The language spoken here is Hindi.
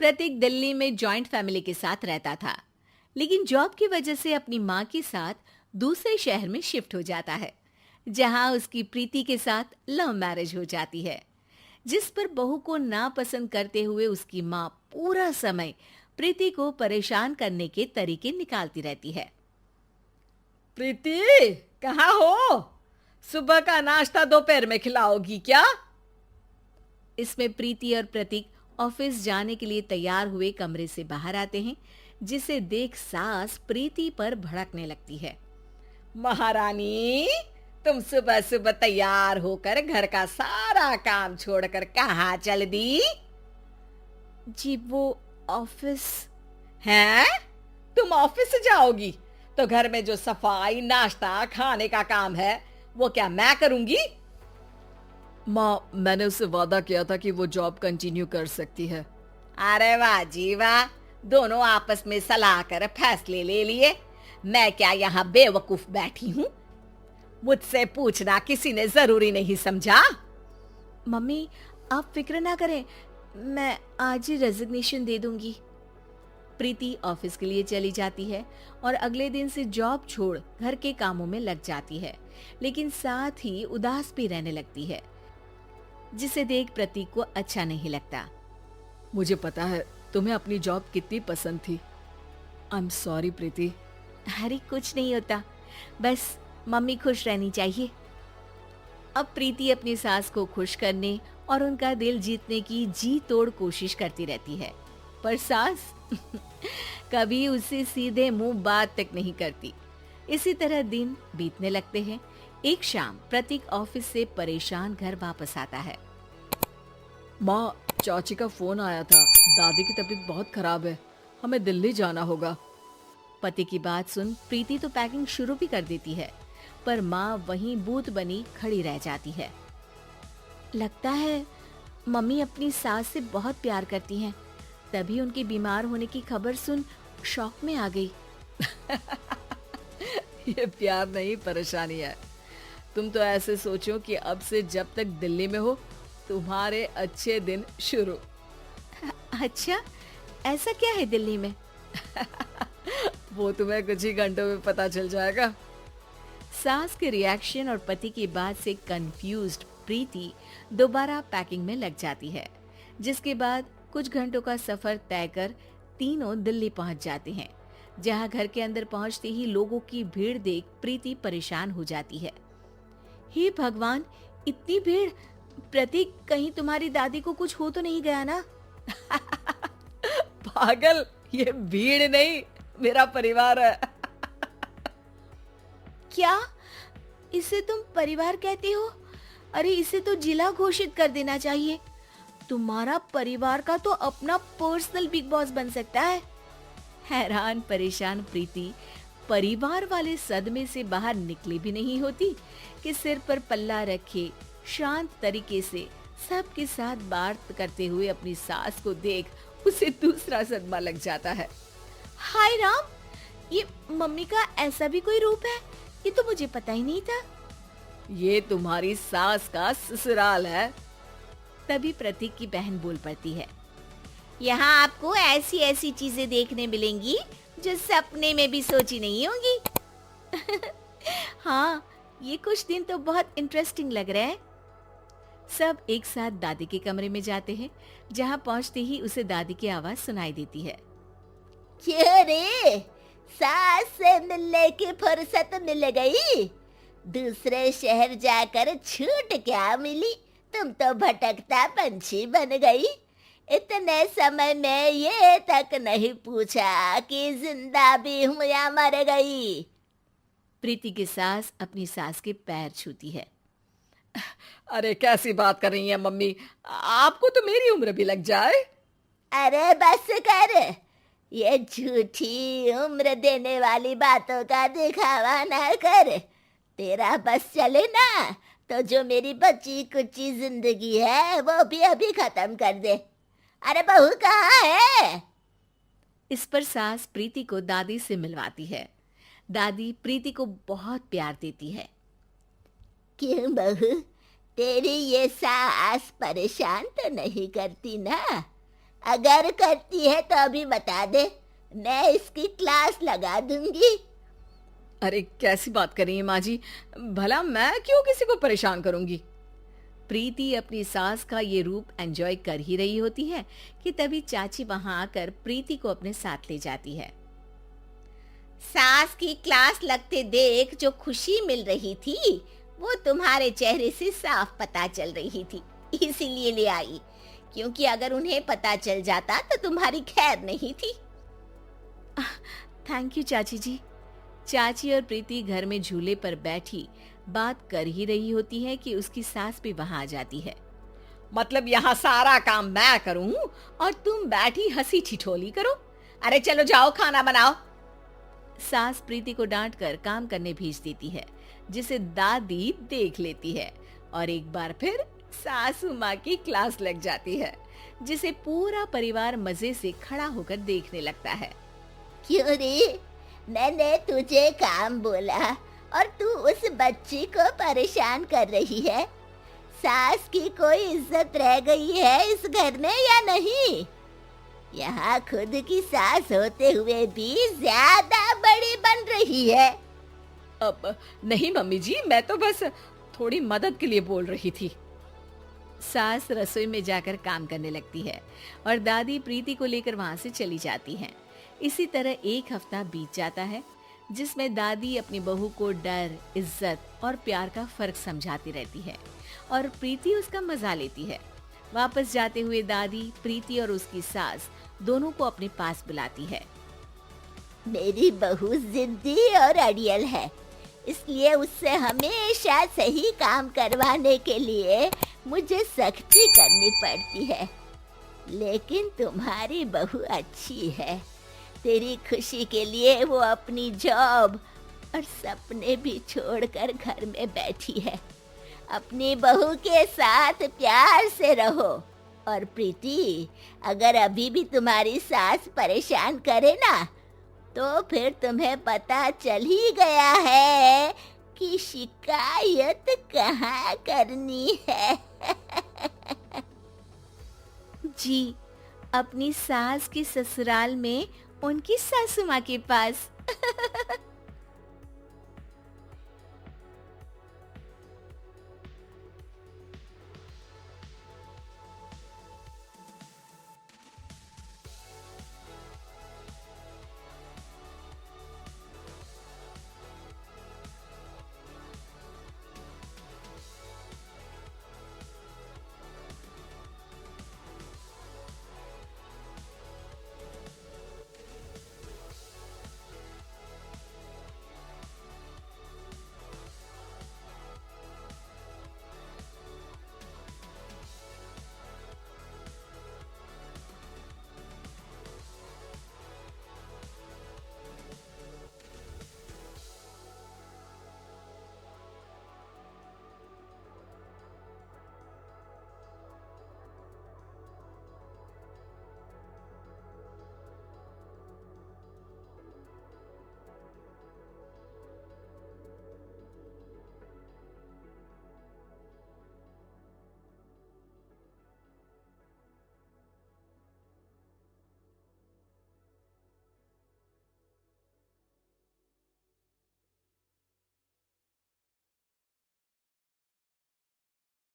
प्रतीक दिल्ली में जॉइंट फैमिली के साथ रहता था, लेकिन जॉब की वजह से अपनी माँ के साथ दूसरे शहर में शिफ्ट हो जाता है, जहाँ उसकी प्रीति के साथ लव मैरिज हो जाती है, जिस पर बहू को नापसंद करते हुए उसकी माँ पूरा समय प्रीति को परेशान करने के तरीके निकालती रहती है। प्रीति, कहाँ हो? सुबह का नाश्ता दोपहर में खिलाओगी क्या? इसमें प्रीति और प्रतीक ऑफिस जाने के लिए तैयार हुए कमरे से बाहर आते हैं, जिसे देख सास प्रीति पर भड़कने लगती है। महारानी, तुम सुबह सुबह तैयार होकर घर का सारा काम छोड़कर कहाँ चल दी? जी वो ऑफिस। हैं? तुम ऑफिस जाओगी तो घर में जो सफाई, नाश्ता, खाने का काम है वो क्या मैं करूंगी? माँ, मैंने उससे वादा किया था कि वो जॉब कंटिन्यू कर सकती है। अरे वाह जी वाह, दोनों आपस में सलाह कर फैसले ले लिए। मैं क्या यहाँ बेवकूफ बैठी हूँ? मुझसे पूछना किसी ने जरूरी नहीं समझा? मम्मी, आप फिक्र ना करें, मैं आज ही रेजिग्नेशन दे दूंगी। प्रीति ऑफिस के लिए चली जाती है और अगले दिन से जॉब छोड़ घर के कामों में लग जाती है, लेकिन साथ ही उदास भी रहने लगती है, जिसे देख प्रतीक को अच्छा नहीं लगता। मुझे पता है तुम्हें अपनी जॉब कितनी पसंद थी। आई एम सॉरी प्रीति। अरे कुछ नहीं होता, बस मम्मी खुश रहनी चाहिए। अब प्रीति अपनी सास को खुश करने और उनका दिल जीतने की जी तोड़ कोशिश करती रहती है, पर सास कभी उससे सीधे मुंह बात तक नहीं करती। इसी तरह दिन बीतने लगते हैं। एक शाम प्रतीक ऑफिस से परेशान घर वापस आता है। माँ, चाची का फोन आया था। दादी की तबीयत बहुत खराब है, हमें दिल्ली जाना होगा। पति की बात सुन प्रीति तो पैकिंग शुरू भी कर देती है, पर माँ वहीं बूत बनी खड़ी रह जाती है। लगता है मम्मी अपनी सास से बहुत प्यार करती हैं, तभी उनके बीमार होने की खबर सुन शॉक में आ गई। ये प्यार नहीं, परेशानी है। तुम तो ऐसे सोचो कि अब से जब तक दिल्ली में हो तुम्हारे अच्छे दिन शुरू। अच्छा, ऐसा क्या है दिल्ली में? वो तुम्हें कुछ ही घंटों में पता चल जाएगा। सास के रिएक्शन और पति की बात से कंफ्यूज्ड प्रीति दोबारा पैकिंग में लग जाती है, जिसके बाद कुछ घंटों का सफर तय कर तीनों दिल्ली पहुंच जाते हैं, जहां घर के अंदर पहुंचते ही लोगों की भीड़ देख प्रीति परेशान हो जाती है। हे भगवान, इतनी भीड़! प्रतीक, कहीं तुम्हारी दादी को कुछ हो तो नहीं गया ना? पागल, ये भीड़ नहीं, मेरा परिवार है। क्या? इसे तुम परिवार कहते हो? अरे इसे तो जिला घोषित कर देना चाहिए। तुम्हारा परिवार का तो अपना पर्सनल बिग बॉस बन सकता है। हैरान परेशान प्रीति परिवार वाले सदमे से बाहर निकली भी नहीं होती कि सिर पर पल्ला रखे शांत तरीके से सबके साथ बात करते हुए अपनी सास को देख उसे दूसरा सदमा लग जाता है। हाय राम, ये मम्मी का ऐसा भी कोई रूप है? ये तो मुझे पता ही नहीं था। ये तुम्हारी सास का ससुराल है। तभी प्रतीक की बहन बोल पड़ती है, यहाँ आपको ऐसी ऐसी चीजें देखने मिलेंगी जो सपने में भी सोची नहीं होंगी। हाँ, ये कुछ दिन तो बहुत इंटरेस्टिंग लग रहे हैं। सब एक साथ दादी के कमरे में जाते हैं, जहाँ पहुँचते ही उसे दादी की आवाज सुनाई देती है। क्यों रे, सास से मिलने की फुर्सत मिल गई? दूसरे शहर जाकर छूट क्या मिली? तुम तो भटकता पंछी बन गई। इतने समय में ये तक नहीं पूछा कि जिंदा भी हूँ या मर गई। प्रीति की सास अपनी सास के पैर छूती है। अरे कैसी बात कर रही है मम्मी, आपको तो मेरी उम्र भी लग जाए। अरे बस कर, ये झूठी उम्र देने वाली बातों का दिखावा ना कर। तेरा बस चले ना तो जो मेरी बची कुची जिंदगी है वो भी अभी खत्म कर दे। अरे बहू कहाँ है? इस पर सास प्रीति को दादी से मिलवाती है। दादी प्रीति को बहुत प्यार देती है। क्यों बहू, तेरी ये सास परेशान तो नहीं करती ना? अगर करती है तो अभी बता दे, मैं इसकी क्लास लगा दूंगी। अरे कैसी बात कर रही है माँ जी, भला मैं क्यों किसी को परेशान करूंगी। प्रीति अपनी सास का ये रूप एंजॉय कर ही रही होती है कि तभी चाची वहां आकर प्रीति को अपने साथ ले जाती है। सास की क्लास लगते देख जो खुशी मिल रही थी वो तुम्हारे चेहरे से साफ पता चल रही थी, इसीलिए ले आई, क्योंकि अगर उन्हें पता चल जाता तो तुम्हारी खैर नहीं थी। थैंक यू चाची जी। चाची और प्रीति घर में झूले पर बैठी बात कर ही रही होती है कि उसकी सास भी वहां आ जाती है। मतलब यहाँ सारा काम मैं करूं और तुम बैठी हंसी ठिठोली करो? अरे चलो जाओ खाना बनाओ। सास प्रीति को डांट कर काम करने भेज देती है, जिसे दादी देख लेती है और एक बार फिर सासू माँ की क्लास लग जाती है, जिसे पूरा परिवार मजे से खड़ा होकर देखने लगता है। क्यों रे, मैंने तुझे काम बोला और तू उस बच्ची को परेशान कर रही है। सास की कोई इज्जत रह गई है इस घर में या नहीं? यहाँ खुद की सास होते हुए भी ज्यादा बड़ी बन रही है। अब नहीं मम्मी जी, मैं तो बस थोड़ी मदद के लिए बोल रही थी। सास रसोई में जाकर काम करने लगती है और दादी प्रीति को लेकर वहां से चली जाती हैं। इसी तरह एक हफ्ता बीत जाता है, जिसमें दादी अपनी बहू को डर, इज्जत और प्यार का फर्क समझाती रहती है और प्रीति उसका मजा लेती है। वापस जाते हुए दादी प्रीति और उसकी सास दोनों को अपने पास बुलाती है। मेरी बहू जिद्दी और अड़ियल है, इसलिए उससे हमेशा सही काम करवाने के लिए मुझे सख्ती करनी पड़ती है। लेकिन तुम्हारी बहू अच्छी है, तेरी खुशी के लिए वो अपनी जॉब और सपने भी छोड़कर घर में बैठी है। अपनी बहू के साथ प्यार से रहो। और प्रीति, अगर अभी भी तुम्हारी सास परेशान करे ना, तो फिर तुम्हें पता चल ही गया है कि शिकायत कहाँ करनी है। जी, अपनी सास के ससुराल में उनकी सासू माँ के पास।